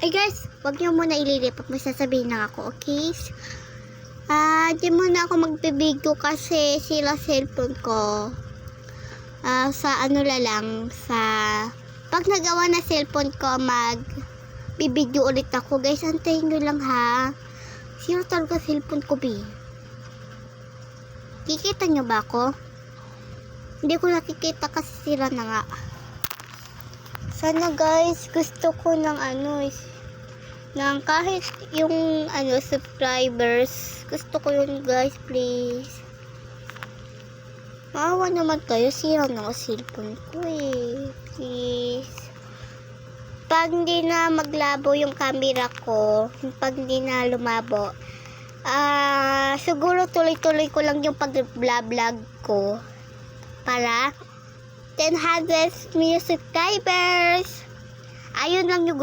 Ay guys, wag niyo muna ililipat. May sasabihin lang ako, okay? Di muna ako magbibideo kasi sila cellphone ko. Sa ano lang, sa pag nagawa na cellphone ko, bibideo ulit ako. Guys, antayin nyo lang ha. Sino talaga cellphone ko, B? Kikita nyo ba ako? Hindi ko nakikita kasi sila na nga. Sana guys, gusto ko ng ng kahit yung subscribers. Gusto ko yun guys, please. Maawa naman kayo, sira na ang cellphone ko please. Pag hindi na maglabo yung camera ko, pag hindi na lumabo, siguro tuloy-tuloy ko lang yung pag-vlog ko para 10,000 subscribers. Ayun lang yung